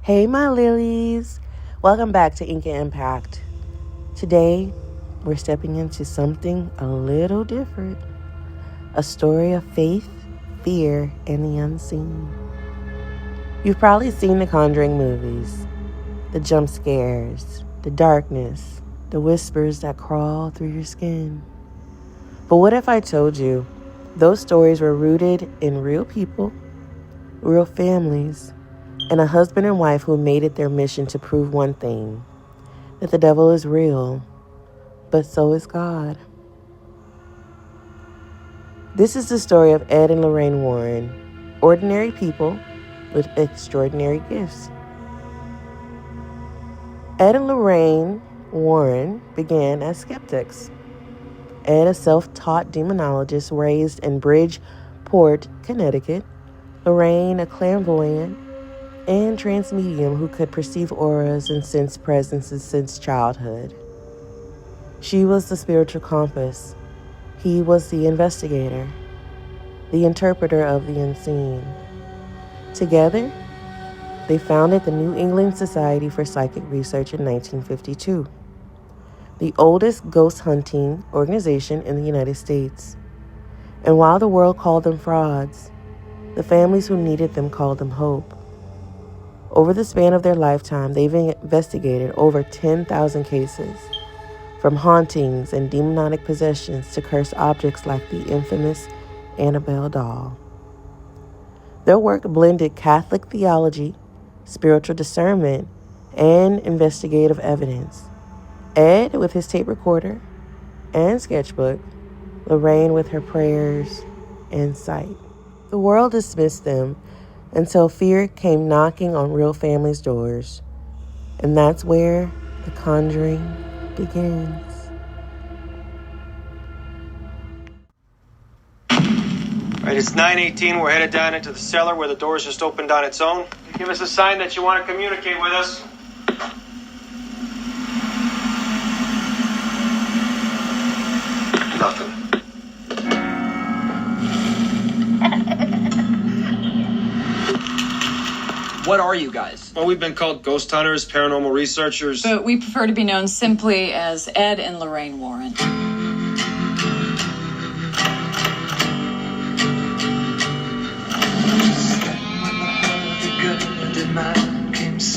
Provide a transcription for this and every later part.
Hey, my lilies. Welcome back to Ink and Impact. Today, we're stepping into something a little different. A story of faith, fear, and the unseen. You've probably seen the Conjuring movies. The jump scares, the darkness, the whispers that crawl through your skin. But what if I told you those stories were rooted in real people, real families, and a husband and wife who made it their mission to prove one thing, that the devil is real, but so is God. This is the story of Ed and Lorraine Warren, ordinary people with extraordinary gifts. Ed and Lorraine Warren began as skeptics. Ed, a self-taught demonologist raised in Bridgeport, Connecticut. Lorraine, a clairvoyant and trance medium who could perceive auras and sense presences since childhood. She was the spiritual compass. He was the investigator, the interpreter of the unseen. Together, they founded the New England Society for Psychic Research in 1952, the oldest ghost hunting organization in the United States. And while the world called them frauds, the families who needed them called them hope. Over the span of their lifetime, they've investigated over 10,000 cases, from hauntings and demonic possessions to cursed objects like the infamous Annabelle doll. Their work blended Catholic theology, spiritual discernment, and investigative evidence. Ed with his tape recorder and sketchbook, Lorraine with her prayers and sight. The world dismissed them until fear came knocking on real families' doors. And that's where the Conjuring begins. All right, it's 9:18. We're headed down into the cellar where the doors just opened on its own. Give us a sign that you want to communicate with us. Nothing. What are you guys? Well, we've been called ghost hunters, paranormal researchers. But we prefer to be known simply as Ed and Lorraine Warren.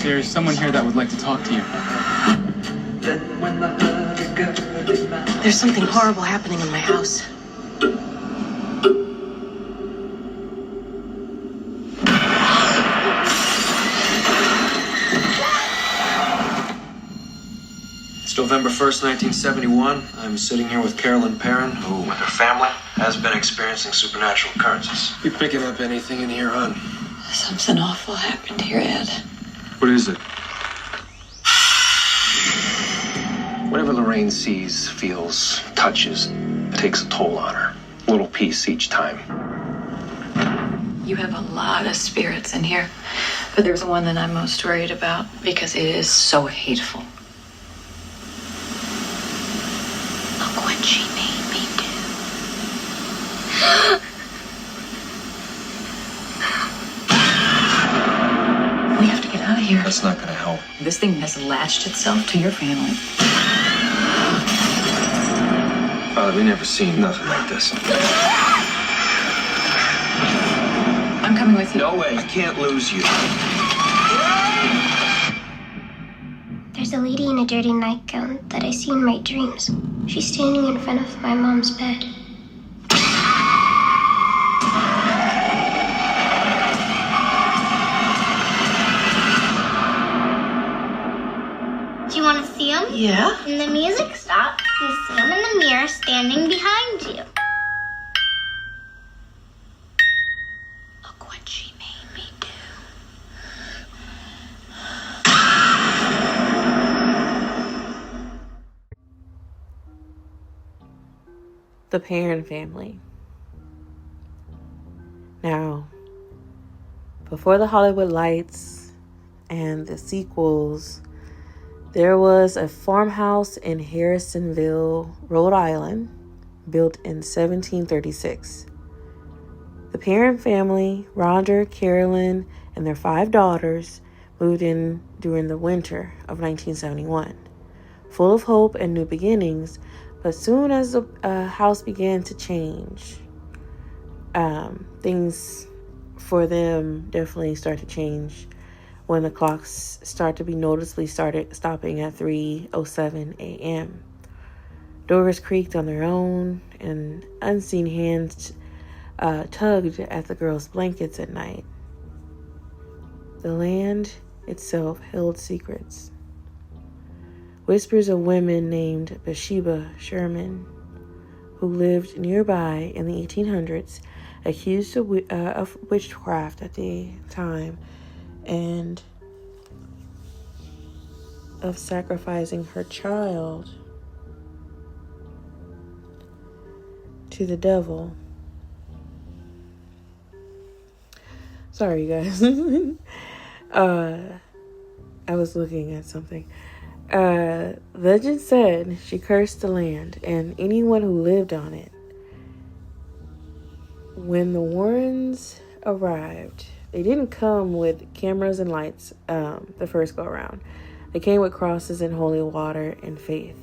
There's someone here that would like to talk to you. There's something horrible happening in my house. It's November 1st, 1971. I'm sitting here with Carolyn Perron, who, with her family, has been experiencing supernatural occurrences. You picking up anything in here, hon? Something awful happened here, Ed. What is it? Whatever Lorraine sees, feels, touches, it takes a toll on her. A little piece each time. You have a lot of spirits in here, but there's one that I'm most worried about because it is so hateful. Look what she made me do. We have to get out of here. That's not gonna help. This thing has latched itself to your family. Father, we never seen nothing like this. I'm coming with you. No way. I can't lose you. There's a lady in a dirty nightgown that I see in my dreams. She's standing in front of my mom's bed. Do you want to see him? Yeah? When the music stops, you see him in the mirror standing behind you. Look what she made me do. The Perron family. Now, before the Hollywood lights and the sequels, there was a farmhouse in Harrisonville, Rhode Island, built in 1736. The Perron family, Roger, Carolyn, and their 5 daughters, moved in during the winter of 1971, full of hope and new beginnings. But soon as the house began to change, things for them definitely start to change when the clocks start to be noticeably started stopping at 3:07 a.m. Doors creaked on their own, and unseen hands tugged at the girls' blankets at night. The land itself held secrets. Whispers of women named Bathsheba Sherman, who lived nearby in the 1800s, accused of witchcraft at the time and of sacrificing her child to the devil. Sorry, you guys. I was looking at something. Legend said she cursed the land and anyone who lived on it. When the Warrens arrived, they didn't come with cameras and lights the first go around. They came with crosses and holy water and faith.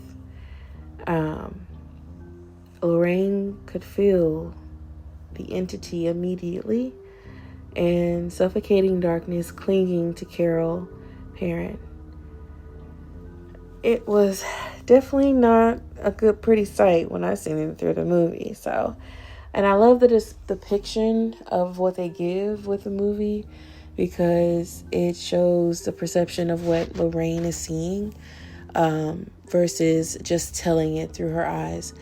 Lorraine could feel the entity immediately, and suffocating darkness clinging to Carol Perron. It was definitely not a good, pretty sight when I seen it through the movie. So, and I love the depiction of what they give with the movie, because it shows the perception of what Lorraine is seeing versus just telling it through her eyes,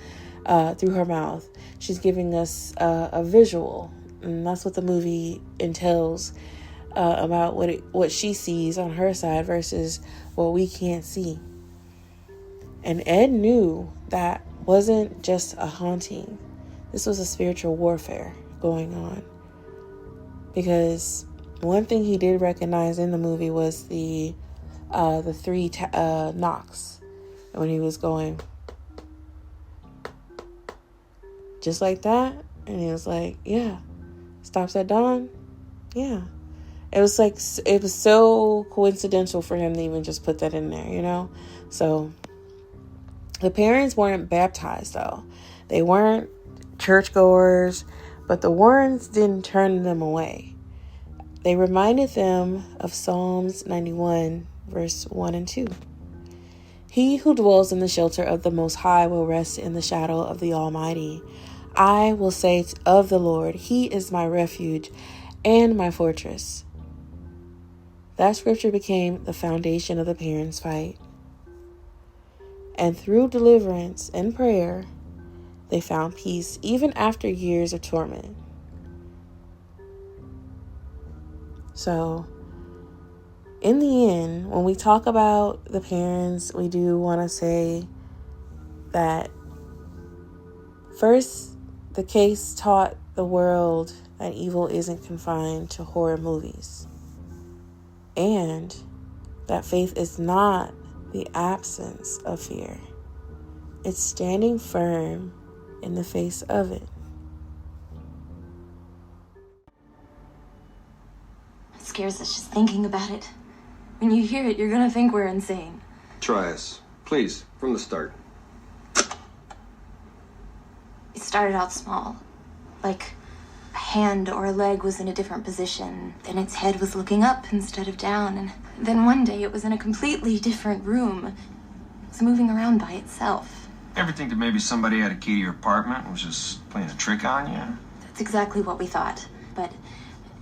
through her mouth. She's giving us a visual, and that's what the movie entails about what she sees on her side versus what we can't see. And Ed knew that wasn't just a haunting. This was a spiritual warfare going on. Because one thing he did recognize in the movie was the three knocks. When he was going just like that. And he was like, yeah. Stops at dawn. Yeah. It was so coincidental for him to even just put that in there, you know? So the parents weren't baptized, though. They weren't churchgoers, but the Warrens didn't turn them away. They reminded them of Psalms 91, verse 1 and 2. He who dwells in the shelter of the Most High will rest in the shadow of the Almighty. I will say of the Lord, He is my refuge and my fortress. That scripture became the foundation of the parents' fight. And through deliverance and prayer, they found peace even after years of torment. So, in the end, when we talk about the parents, we do want to say that first, the case taught the world that evil isn't confined to horror movies, and that faith is not the absence of fear. It's standing firm in the face of it. It scares us just thinking about it. When you hear it, you're gonna think we're insane. Try us. Please, from the start. It started out small, like a hand or a leg was in a different position. Then its head was looking up instead of down. And then one day it was in a completely different room. It was moving around by itself. Ever think that maybe somebody had a key to your apartment and was just playing a trick on you? That's exactly what we thought. But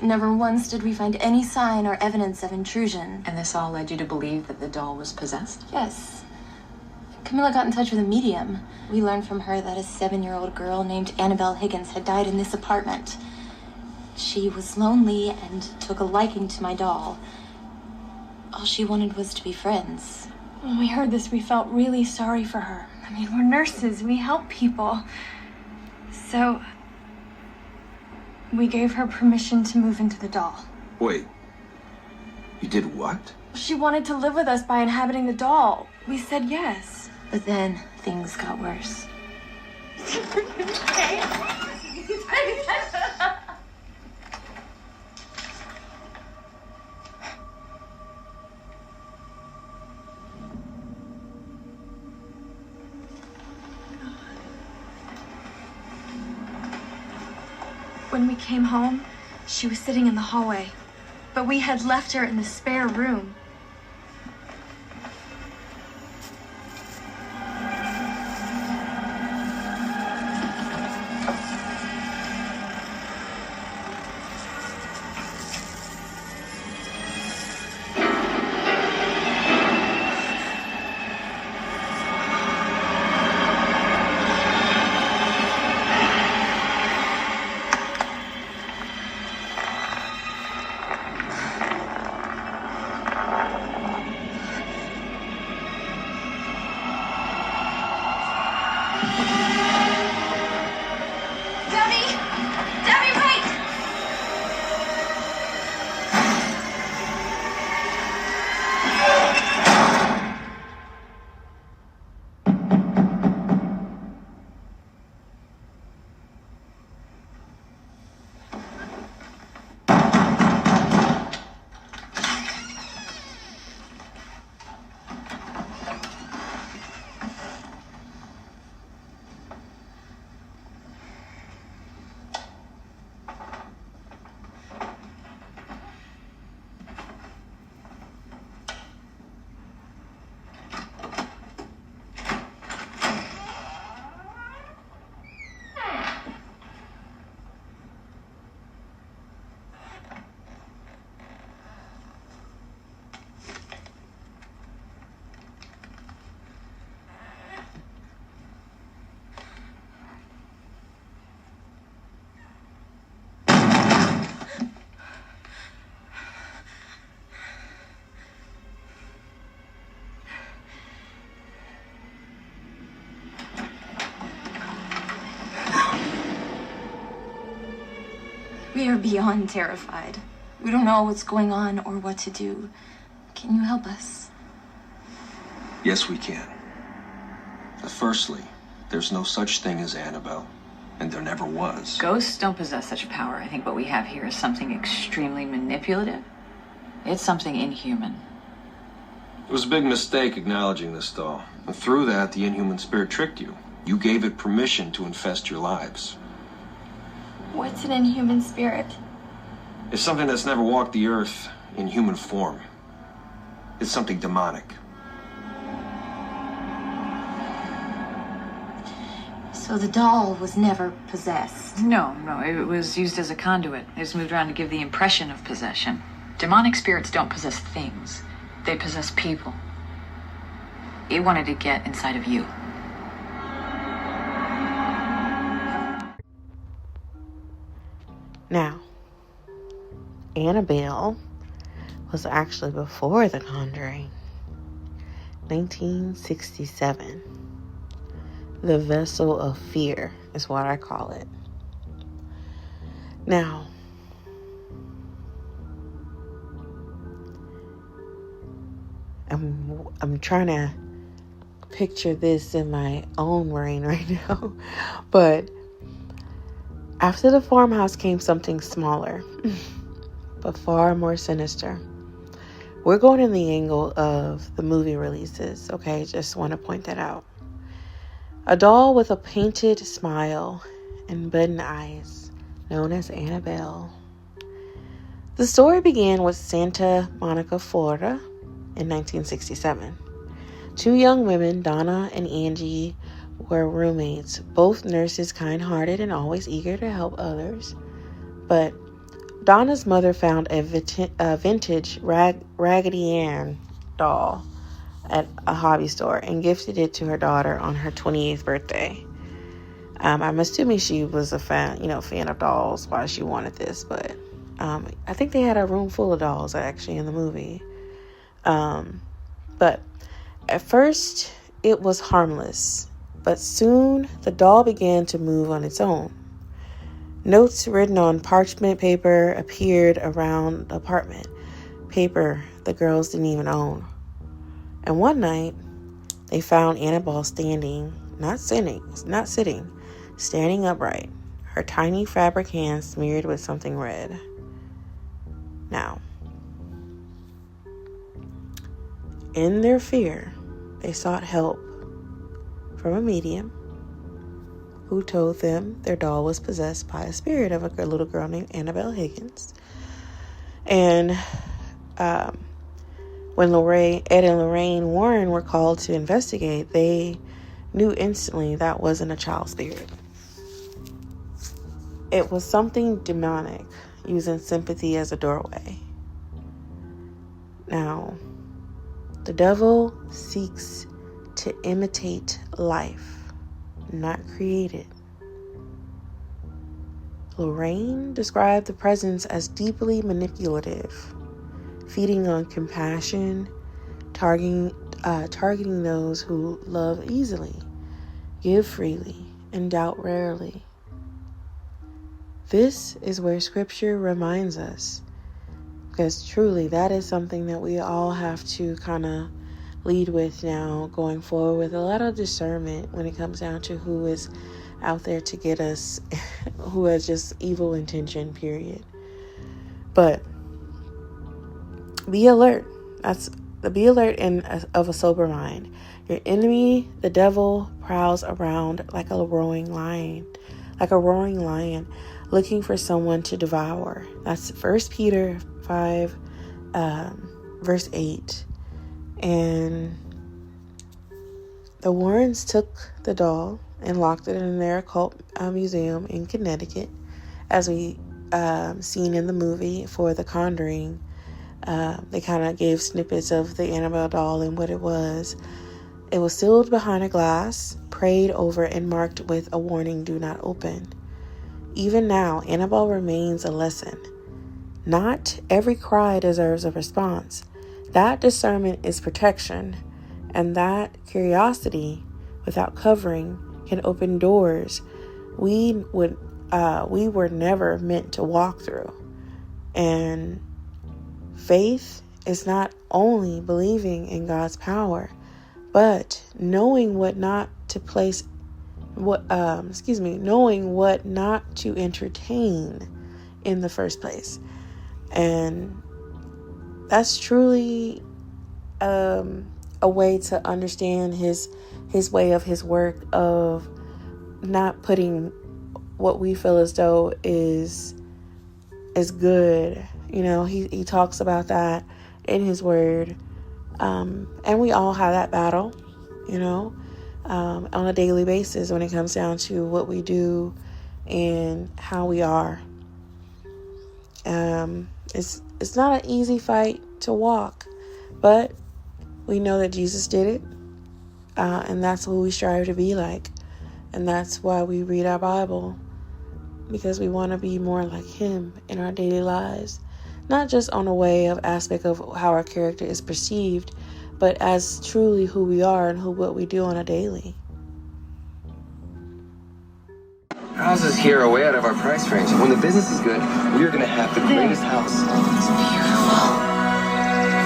never once did we find any sign or evidence of intrusion. And this all led you to believe that the doll was possessed? Yes. Camilla got in touch with a medium. We learned from her that a 7-year-old girl named Annabelle Higgins had died in this apartment. She was lonely and took a liking to my doll. All she wanted was to be friends. When we heard this, we felt really sorry for her. I mean, we're nurses. We help people. So we gave her permission to move into the doll. Wait. You did what? She wanted to live with us by inhabiting the doll. We said yes. But then things got worse. When we came home, she was sitting in the hallway, but we had left her in the spare room. We are beyond terrified. We don't know what's going on or what to do. Can you help us? Yes, we can. Firstly, there's no such thing as Annabelle, and there never was. Ghosts don't possess such power. I think what we have here is something extremely manipulative. It's something inhuman. It was a big mistake acknowledging this doll. And through that, the inhuman spirit tricked you. You gave it permission to infest your lives. What's an inhuman spirit? It's something that's never walked the earth in human form. It's something demonic. So the doll was never possessed? No, it was used as a conduit. It was moved around to give the impression of possession. Demonic spirits don't possess things. They possess people. It wanted to get inside of you. Now, Annabelle was actually before The Conjuring. 1967. The Vessel of Fear is what I call it. Now, I'm trying to picture this in my own brain right now, but after the farmhouse came something smaller, but far more sinister. We're going in the angle of the movie releases, okay? Just want to point that out. A doll with a painted smile and button eyes, known as Annabelle. The story began with Santa Monica, Florida, in 1967. Two young women, Donna and Angie, were roommates, both nurses, kind-hearted and always eager to help others. But Donna's mother found a vintage Raggedy Ann doll at a hobby store and gifted it to her daughter on her 28th birthday. I'm assuming she was a fan of dolls, why she wanted this, but I think they had a room full of dolls actually in the movie. But at first it was harmless. But soon, the doll began to move on its own. Notes written on parchment paper appeared around the apartment. Paper the girls didn't even own. And one night, they found Annabelle standing, not sitting, standing upright, her tiny fabric hands smeared with something red. Now, in their fear, they sought help from a medium who told them their doll was possessed by a spirit of a little girl named Annabelle Higgins. And when Ed and Lorraine Warren were called to investigate, they knew instantly that wasn't a child spirit. It was something demonic, using sympathy as a doorway. Now, the devil seeks to imitate life, not create it. Lorraine described the presence as deeply manipulative, feeding on compassion, targeting those who love easily, give freely, and doubt rarely. This is where scripture reminds us, because truly that is something that we all have to kind of lead with now going forward, with a lot of discernment when it comes down to who is out there to get us, who has just evil intention, period. But be alert. Be alert and of a sober mind. Your enemy, the devil, prowls around like a roaring lion, looking for someone to devour. That's 1 Peter 5, verse 8. And the Warrens took the doll and locked it in their occult museum in Connecticut, as we seen in the movie for the Conjuring. They kind of gave snippets of the Annabelle doll and what it was. It was sealed behind a glass, prayed over, and marked with a warning, "Do not open." Even now, Annabelle remains a lesson. Not every cry deserves a response. That discernment is protection, and that curiosity without covering can open doors we were never meant to walk through. And faith is not only believing in God's power, but knowing what not to entertain in the first place. And that's truly a way to understand his way of his work, of not putting what we feel as though is good. You know, he talks about that in his word. And we all have that battle, you know, on a daily basis when it comes down to what we do and how we are. It's not an easy fight to walk, but we know that Jesus did it, and that's what we strive to be like. And that's why we read our Bible, because we want to be more like him in our daily lives, not just on a way of aspect of how our character is perceived, but as truly who we are and what we do on a daily. Houses here are way out of our price range. When the business is good, we're going to have the greatest house. It's beautiful.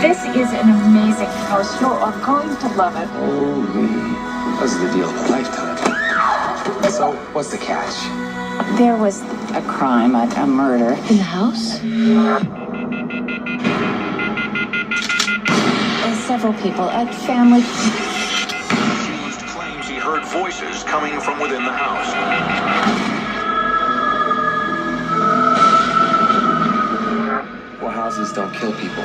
This is an amazing house. You are going to love it. Holy, this is the deal of a lifetime. So, what's the catch? There was a crime, a murder. In the house? Several people, a family. Accused claims he heard voices coming from within the house. Well, houses don't kill people.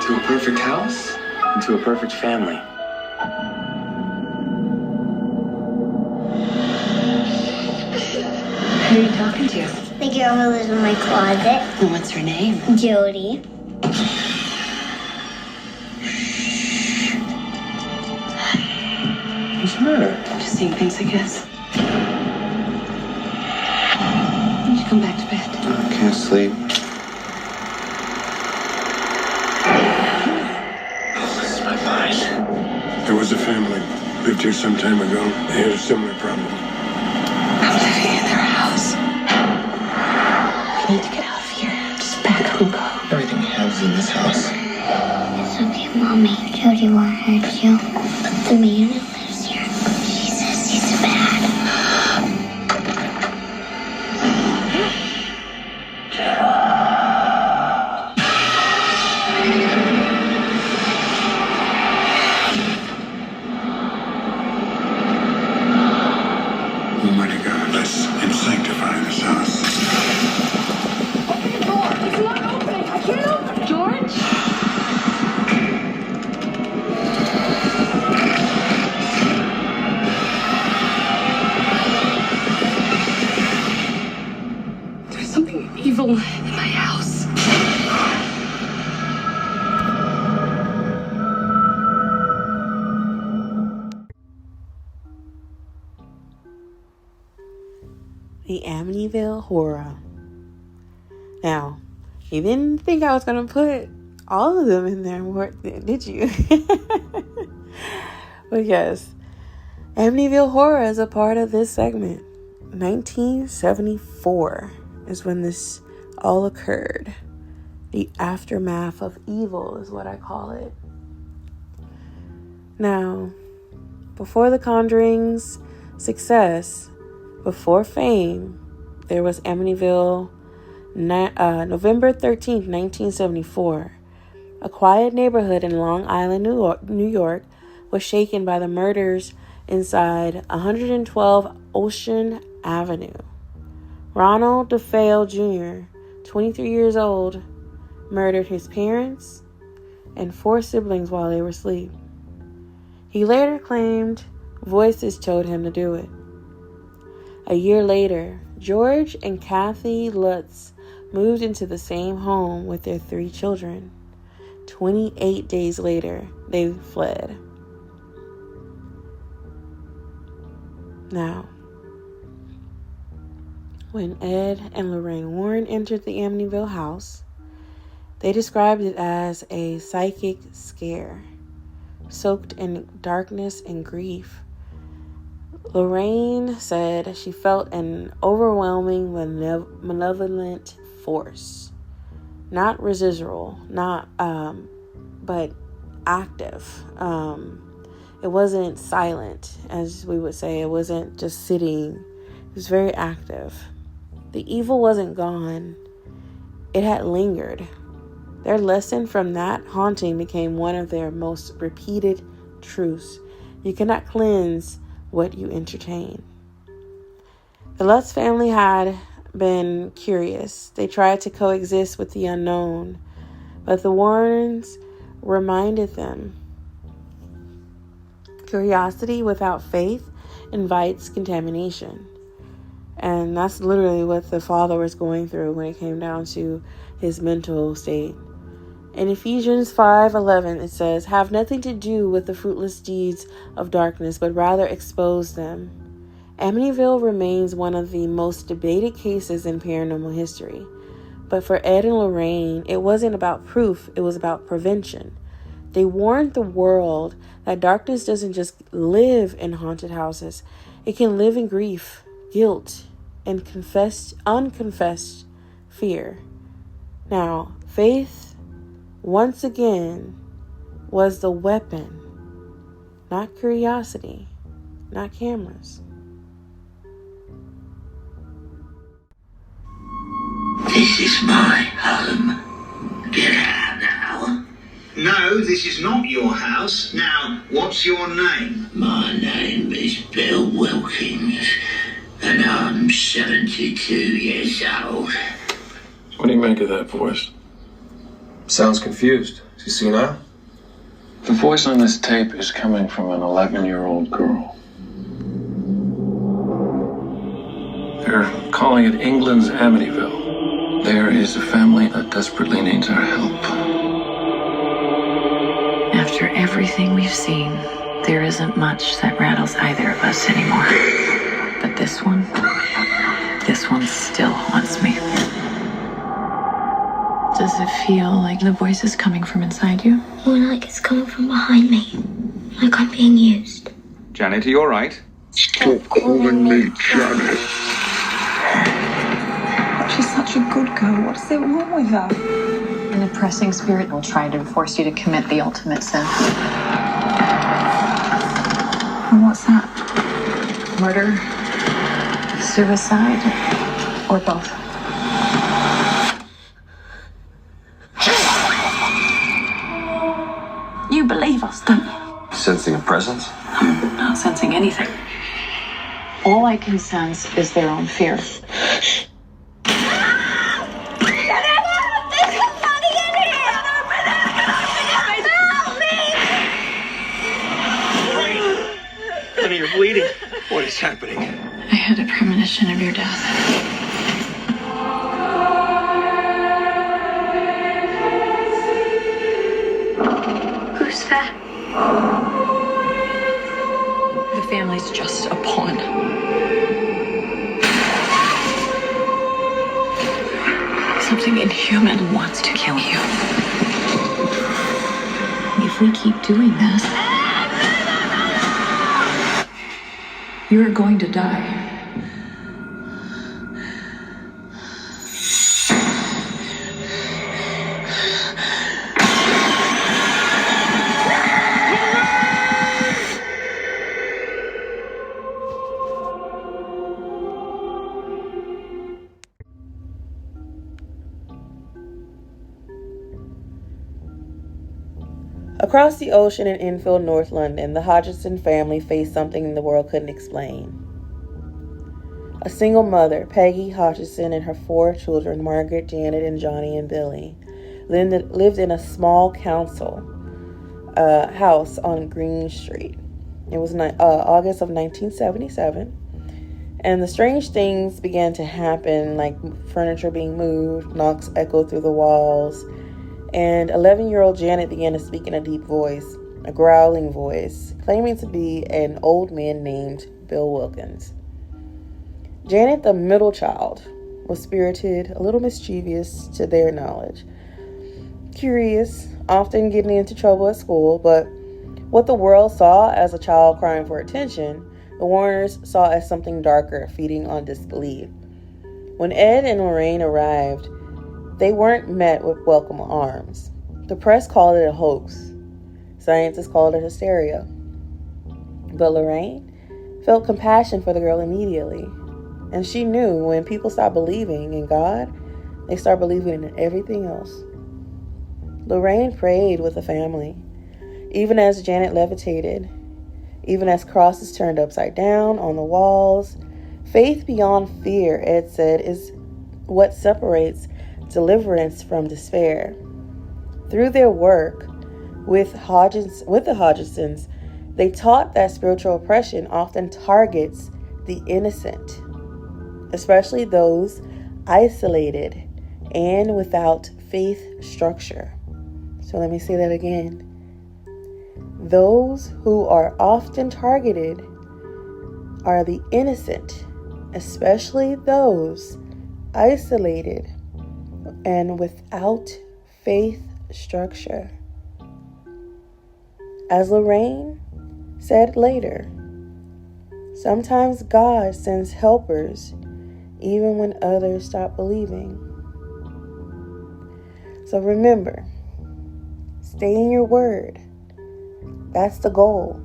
To a perfect house, and to a perfect family. Who are you talking to? The girl who lives in my closet. And what's her name? Jody. What's the matter? Just seeing things, I guess. When did you come back to bed? I can't sleep. This is my mind. There was a family lived here some time ago. They had a similar problem. I'm living in their house. We need to get out of here. Just pack up and go. Everything we have is in this house. It's okay, Mommy. Jody won't hurt you. But the man who lives here, she says he's bad. bless and sanctify this house. Open the door. It's not opening. I can't open it. George? There's something evil in my house. The Amityville Horror. Now, you didn't think I was going to put all of them in there, did you? But yes, Amityville Horror is a part of this segment. 1974 is when this all occurred. The aftermath of evil is what I call it. Now, before the Conjuring's success, before fame, there was Amityville, November 13th, 1974. A quiet neighborhood in Long Island, New York, was shaken by the murders inside 112 Ocean Avenue. Ronald DeFeo Jr., 23 years old, murdered his parents and 4 siblings while they were asleep. He later claimed voices told him to do it. A year later, George and Kathy Lutz moved into the same home with their 3 children. 28 days later, they fled. Now, when Ed and Lorraine Warren entered the Amityville house, they described it as a psychic scare, soaked in darkness and grief. Lorraine said she felt an overwhelming malevolent force, not residual, but active. It wasn't silent, as we would say. It wasn't just sitting. It was very active. The evil wasn't gone. It had lingered. Their lesson from that haunting became one of their most repeated truths. You cannot cleanse what you entertain. The Lutz family had been curious. They tried to coexist with the unknown, but the Warrens reminded them, curiosity without faith invites contamination. And that's literally what the father was going through when it came down to his mental state. In Ephesians 5:11, it says, "Have nothing to do with the fruitless deeds of darkness, but rather expose them." Amityville remains one of the most debated cases in paranormal history. But for Ed and Lorraine, it wasn't about proof, it was about prevention. They warned the world that darkness doesn't just live in haunted houses. It can live in grief, guilt, and unconfessed fear. Now, faith, once again, was the weapon, not curiosity, not cameras. This is my home. Get out now. No, this is not your house. Now, what's your name? My name is Bill Wilkins, and I'm 72 years old. What do you make of that voice? Sounds confused. Is he senile? The voice on this tape is coming from an 11-year-old girl. They're calling it England's Amityville. There is a family that desperately needs our help. After everything we've seen, there isn't much that rattles either of us anymore. But this one still haunts me. Does it feel like the voice is coming from inside you? More like it's coming from behind me. Like I'm being used. Janet, are you all right? Stop calling me Janet. She's such a good girl. What's there wrong with her? An oppressing spirit will try to force you to commit the ultimate sin. And what's that? Murder, suicide, or both. You believe us, don't you? Sensing a presence? I'm not sensing anything. All I can sense is their own fear. Honey, you're bleeding. What is happening? I had a premonition of your death. Who's that? The family's just a pawn. Something inhuman wants to kill you. If we keep doing this, you're going to die. Across the ocean in Enfield, North London, the Hodgson family faced something the world couldn't explain. A single mother, Peggy Hodgson, and her 4 children, Margaret, Janet, and Johnny and Billy, lived in a small council house on Green Street. It was August of 1977, and the strange things began to happen, like furniture being moved, knocks echoed through the walls, and 11-year-old Janet began to speak in a deep voice, a growling voice, claiming to be an old man named Bill Wilkins. Janet, the middle child, was spirited, a little mischievous to their knowledge, curious, often getting into trouble at school, but what the world saw as a child crying for attention, the Warners saw as something darker, feeding on disbelief. When Ed and Lorraine arrived, they weren't met with welcome arms. The press called it a hoax. Scientists called it hysteria. But Lorraine felt compassion for the girl immediately. And she knew when people stop believing in God, they start believing in everything else. Lorraine prayed with the family, even as Janet levitated, even as crosses turned upside down on the walls. Faith beyond fear, Ed said, is what separates deliverance from despair. Through their work with the Hodgsons, they taught that spiritual oppression often targets the innocent, especially those isolated and without faith structure. So let me say that again. Those who are often targeted are the innocent, especially those isolated and without faith structure. As Lorraine said later, sometimes God sends helpers even when others stop believing. So remember, stay in your word. That's the goal.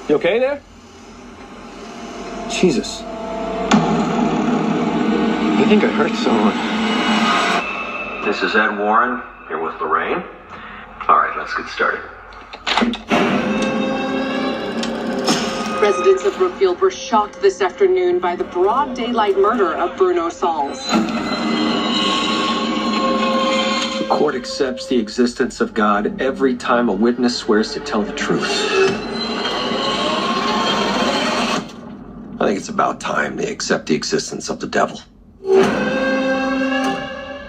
You okay there? Jesus. I think I hurt someone. This is Ed Warren, here with Lorraine. All right, let's get started. Residents of Brookfield were shocked this afternoon by the broad daylight murder of Bruno Sauls. The court accepts the existence of God every time a witness swears to tell the truth. I think it's about time they accept the existence of the devil.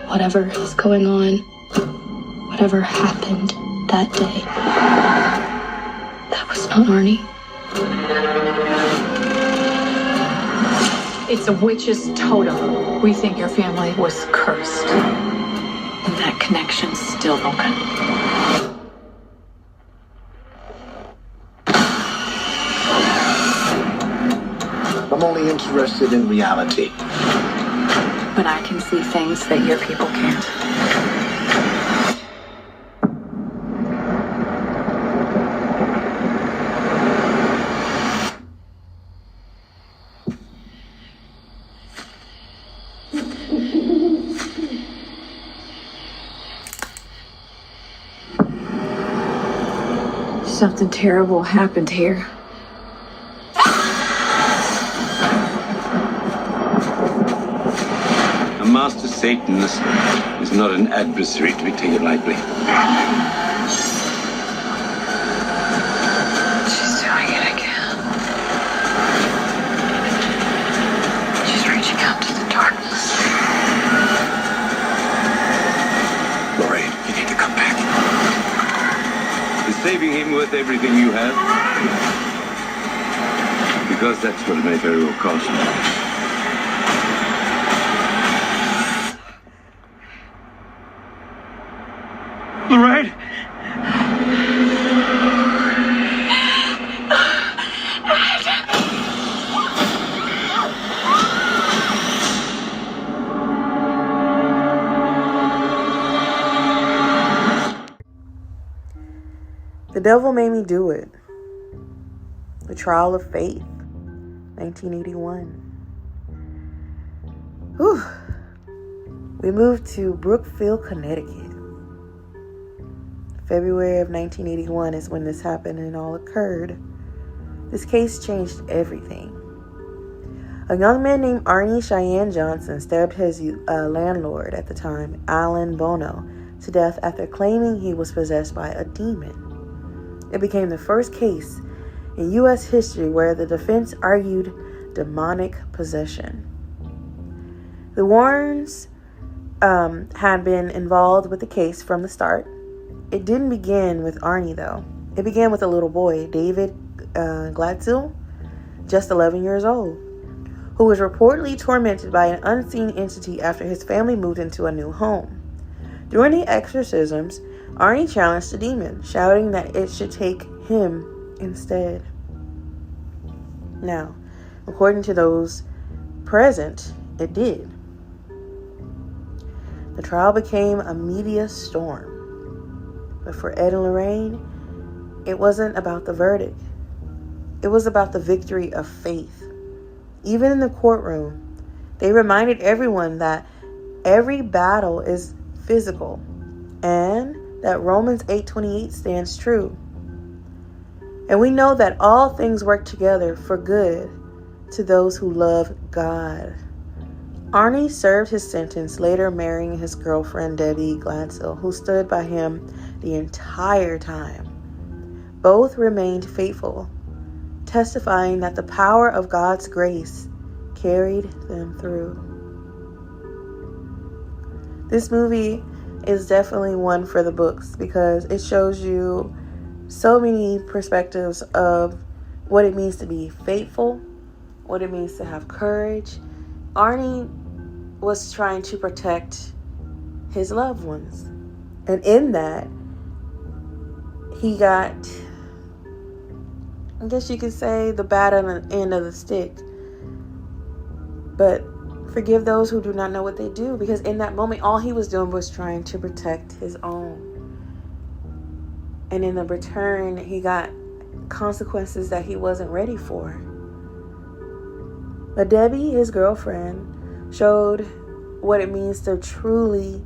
Whatever is going on, whatever happened that day, that was not Arnie. It's a witch's totem. We think your family was cursed. And that connection's still broken. I'm only interested in reality. But I can see things that your people can't. Something terrible happened here. A master Satanist is not an adversary to be taken lightly. She's doing it again. She's reaching out to the darkness. Lorraine, you need to come back. Is saving him worth everything you have? Because that's what it may very well cost you. Lorraine! The Devil Made Me Do It. The Trial of Faith, 1981. Whew. We moved to Brookfield, Connecticut. February of 1981 is when this happened and all occurred. This case changed everything. A young man named Arnie Cheyenne Johnson stabbed his landlord at the time, Alan Bono, to death after claiming he was possessed by a demon. It became the first case in U.S. history where the defense argued demonic possession. The Warrens had been involved with the case from the start. It didn't begin with Arnie, though. It began with a little boy, David Glatzel, just 11 years old, who was reportedly tormented by an unseen entity after his family moved into a new home. During the exorcisms, Arnie challenged the demon, shouting that it should take him instead. Now, according to those present, it did. The trial became a media storm. But for Ed and Lorraine, it wasn't about the verdict. It was about the victory of faith. Even in the courtroom, they reminded everyone that every battle is physical and that Romans 8:28 stands true. And we know that all things work together for good to those who love God. Arnie served his sentence, later marrying his girlfriend, Debbie Glatzel, who stood by him the entire time. Both remained faithful, testifying that the power of God's grace carried them through. This movie is definitely one for the books because it shows you so many perspectives of what it means to be faithful, what it means to have courage. Arnie was trying to protect his loved ones. And in that, he got, I guess you could say, the bad end of the stick. But forgive those who do not know what they do, because in that moment, all he was doing was trying to protect his own. And in the return, he got consequences that he wasn't ready for. But Debbie, his girlfriend, showed what it means to truly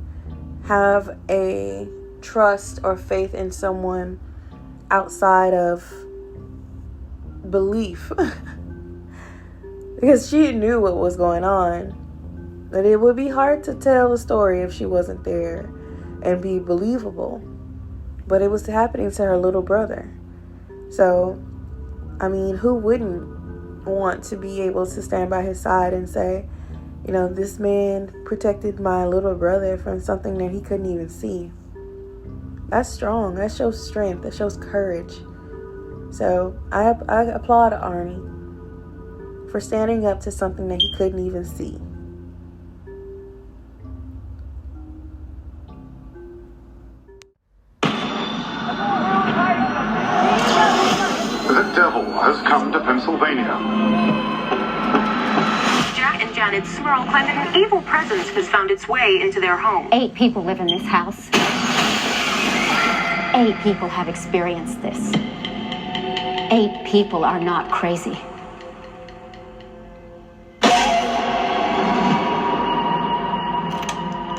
have a trust or faith in someone outside of belief. Because she knew what was going on. That it would be hard to tell a story if she wasn't there and be believable. But it was happening to her little brother. So, I mean, who wouldn't want to be able to stand by his side and say, you know, this man protected my little brother from something that he couldn't even see. That's strong. That shows strength. That shows courage. So I applaud Arnie for standing up to something that he couldn't even see. The devil has come to Pennsylvania. Jack and Janet Smurl claim that an evil presence has found its way into their home. 8 people live in this house. 8 people have experienced this. 8 people are not crazy.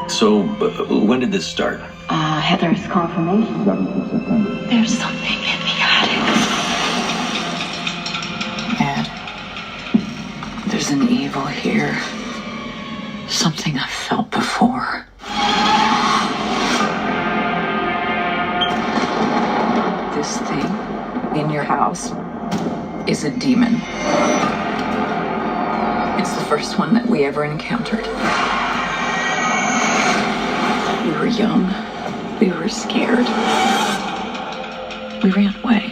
So, when did this start? Heather's confirmation. 7th of September. There's something in the attic. table here. Something I've felt before. This thing in your house is a demon. It's the first one that we ever encountered. We were young. We were scared. We ran away.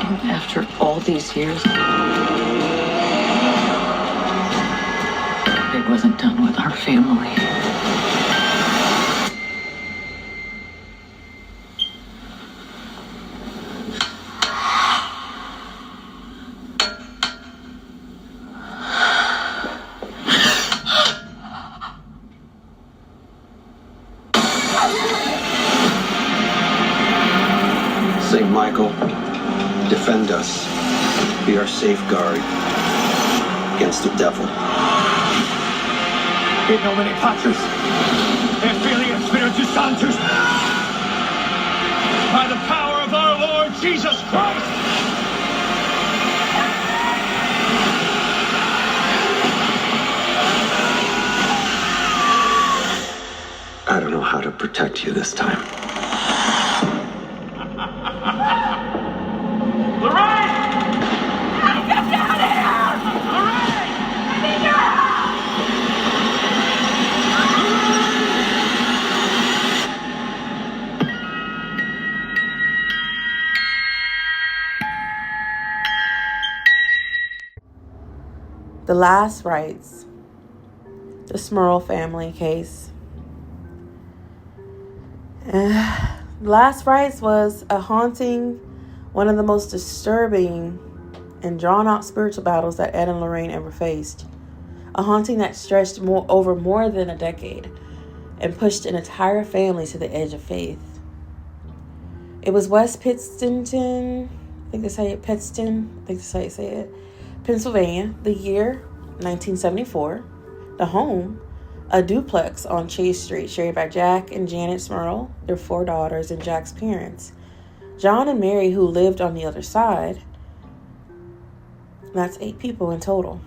And after all these years, it wasn't done with our family. Saint Michael, defend us. Be our safeguard against the devil. In nomine Patris, et Filii et Spiritus Sanctus, by the power of our Lord Jesus Christ. I don't know how to protect you this time. Lorraine! Get down here! Lorraine! I need your help! The Last Rites, the Smurl family case. Last Rites was a haunting, one of the most disturbing and drawn-out spiritual battles that Ed and Lorraine ever faced. A haunting that stretched over more than a decade and pushed an entire family to the edge of faith. It was West Pittston, Pennsylvania, the year 1974. The home, a duplex on Chase Street, shared by Jack and Janet Smurl, their 4 daughters, and Jack's parents, John and Mary, who lived on the other side. That's 8 people in total.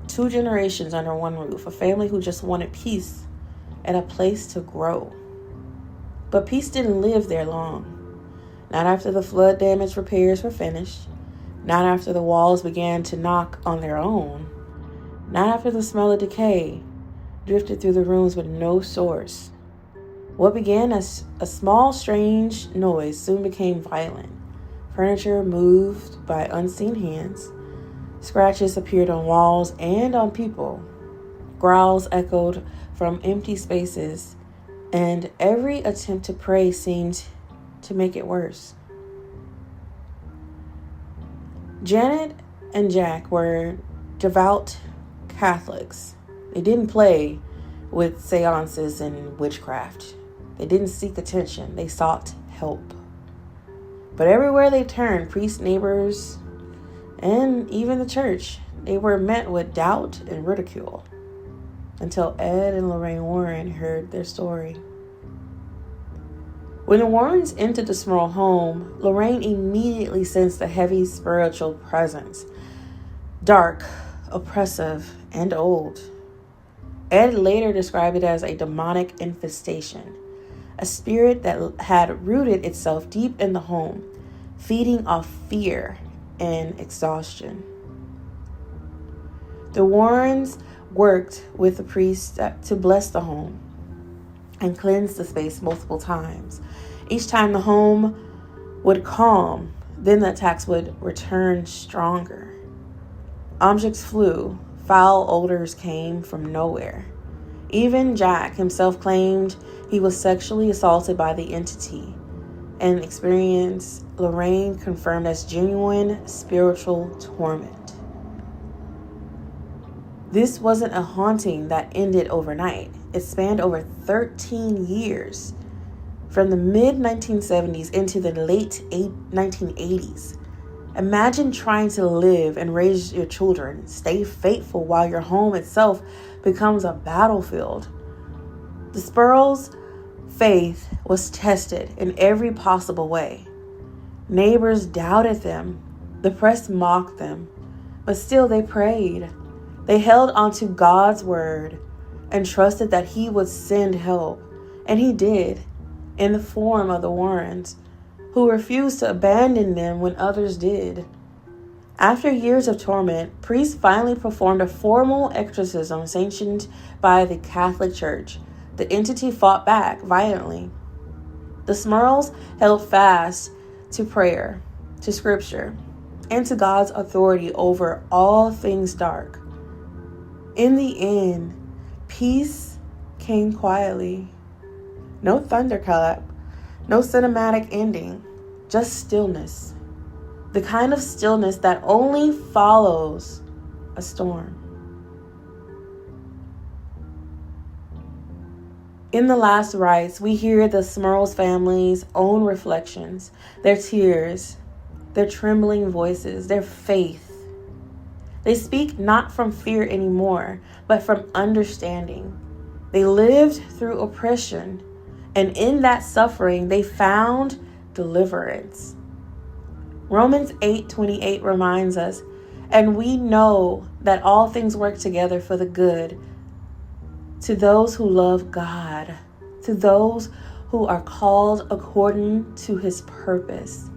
2 generations under one roof, a family who just wanted peace and a place to grow. But peace didn't live there long. Not after the flood damage repairs were finished. Not after the walls began to knock on their own. Not after the smell of decay drifted through the rooms with no source. What began as a small, strange noise soon became violent. Furniture moved by unseen hands. Scratches appeared on walls and on people. Growls echoed from empty spaces, and every attempt to pray seemed to make it worse. Janet and Jack were devout Catholics. They didn't play with seances and witchcraft. They didn't seek attention. They sought help. But everywhere they turned, priests, neighbors, and even the church, they were met with doubt and ridicule until Ed and Lorraine Warren heard their story. When the Warrens entered the Smurl home, Lorraine immediately sensed a heavy spiritual presence. Dark, oppressive, and old. Ed later described it as a demonic infestation, a spirit that had rooted itself deep in the home, feeding off fear and exhaustion. The Warrens worked with the priest to bless the home and cleanse the space multiple times. Each time the home would calm, then the attacks would return stronger. Objects flew, foul odors came from nowhere. Even Jack himself claimed he was sexually assaulted by the entity, an experience Lorraine confirmed as genuine spiritual torment. This wasn't a haunting that ended overnight. It spanned over 13 years, from the mid-1970s into the late 1980s. Imagine trying to live and raise your children, stay faithful while your home itself becomes a battlefield. The Smurls' faith was tested in every possible way. Neighbors doubted them. The press mocked them. But still they prayed. They held onto God's word and trusted that he would send help. And he did, in the form of the Warrens, who refused to abandon them when others did. After years of torment, priests finally performed a formal exorcism sanctioned by the Catholic Church. The entity fought back violently. The Smurls held fast to prayer, to scripture, and to God's authority over all things dark. In the end, peace came quietly. No thunderclap, no cinematic ending, just stillness. The kind of stillness that only follows a storm. In the last rites, we hear the Smurls family's own reflections, their tears, their trembling voices, their faith. They speak not from fear anymore, but from understanding. They lived through oppression, and in that suffering, they found deliverance. Romans 8:28 reminds us, and we know that all things work together for the good to those who love God, to those who are called according to his purpose.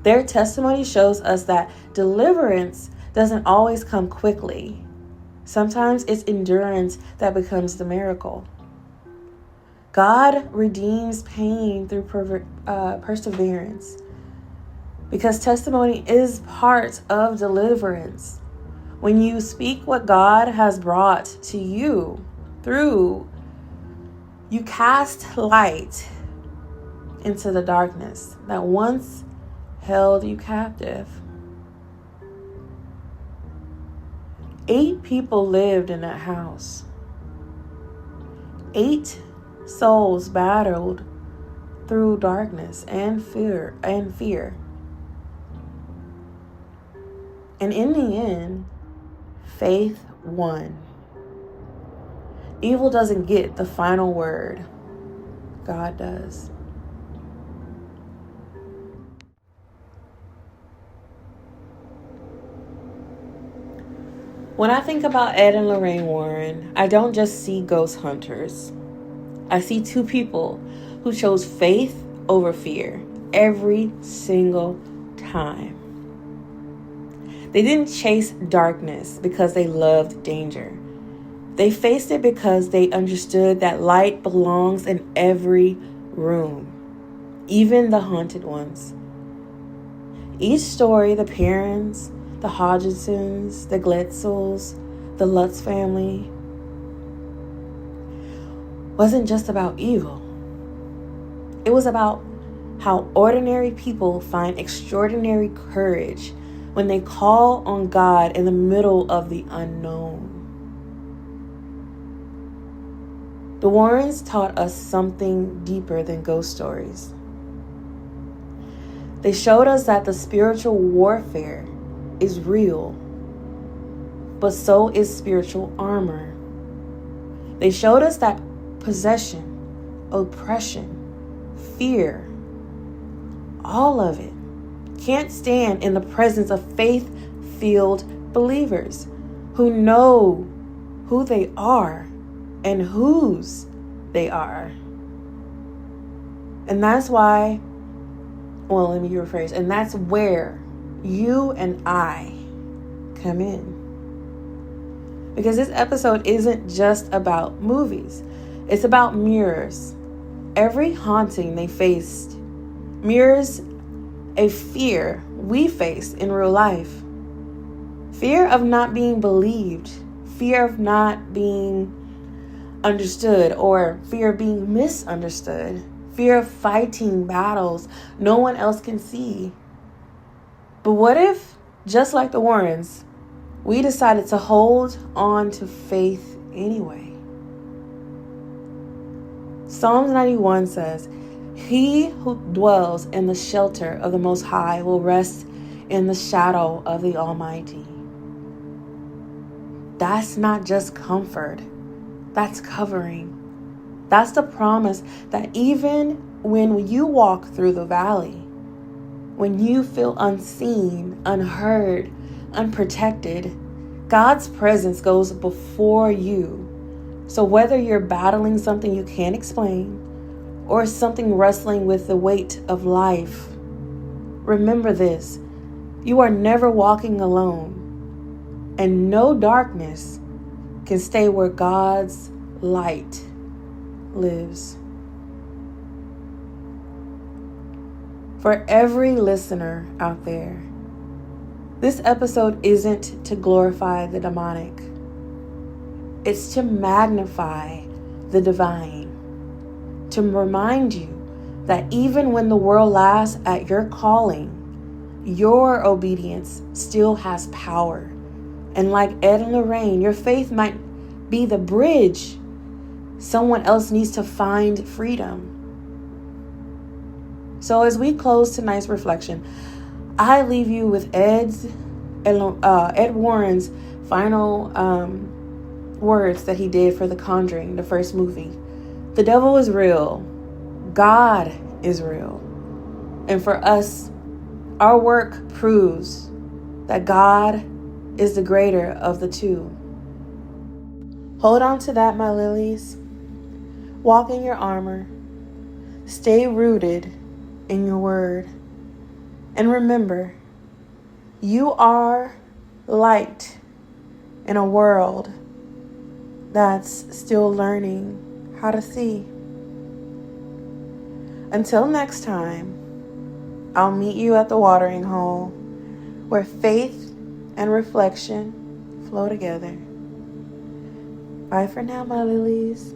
Their testimony shows us that deliverance doesn't always come quickly. Sometimes it's endurance that becomes the miracle. God redeems pain through perseverance, because testimony is part of deliverance. When you speak what God has brought to you through, you cast light into the darkness that once held you captive. 8 people lived in that house. 8 souls battled through darkness and fear. And in the end, faith won. Evil doesn't get the final word. God does. When I think about Ed and Lorraine Warren, I don't just see ghost hunters. I see 2 people who chose faith over fear every single time. They didn't chase darkness because they loved danger. They faced it because they understood that light belongs in every room, even the haunted ones. Each story, the Perrons, the Hodgsons, the Gletzels, the Lutz family, wasn't just about evil. It was about how ordinary people find extraordinary courage when they call on God in the middle of the unknown. The Warrens taught us something deeper than ghost stories. They showed us that the spiritual warfare is real, but so is spiritual armor. They showed us that possession, oppression, fear, all of it can't stand in the presence of faith-filled believers who know who they are and whose they are. And that's why, let me rephrase, and that's where you and I come in. Because this episode isn't just about movies. It's about mirrors. Every haunting they faced mirrors a fear we face in real life. Fear of not being believed. Fear of not being understood, or fear of being misunderstood. Fear of fighting battles no one else can see. But what if, just like the Warrens, we decided to hold on to faith anyway? Psalms 91 says, "He who dwells in the shelter of the Most High will rest in the shadow of the Almighty." That's not just comfort. That's covering. That's the promise that even when you walk through the valley, when you feel unseen, unheard, unprotected, God's presence goes before you. So whether you're battling something you can't explain or something wrestling with the weight of life, remember this: you are never walking alone, and no darkness can stay where God's light lives. For every listener out there, this episode isn't to glorify the demonic. It's to magnify the divine. To remind you that even when the world laughs at your calling, your obedience still has power. And like Ed and Lorraine, your faith might be the bridge someone else needs to find freedom. So as we close tonight's reflection, I leave you with Ed Warren's final words that he did for the Conjuring, the first movie. The devil is real. God is real. And for us, our work proves that God is the greater of the two. Hold on to that, my lilies. Walk in your armor. Stay rooted in your word. And remember, you are light in a world that's still learning how to see. Until next time, I'll meet you at the watering hole where faith and reflection flow together. Bye for now, my lilies.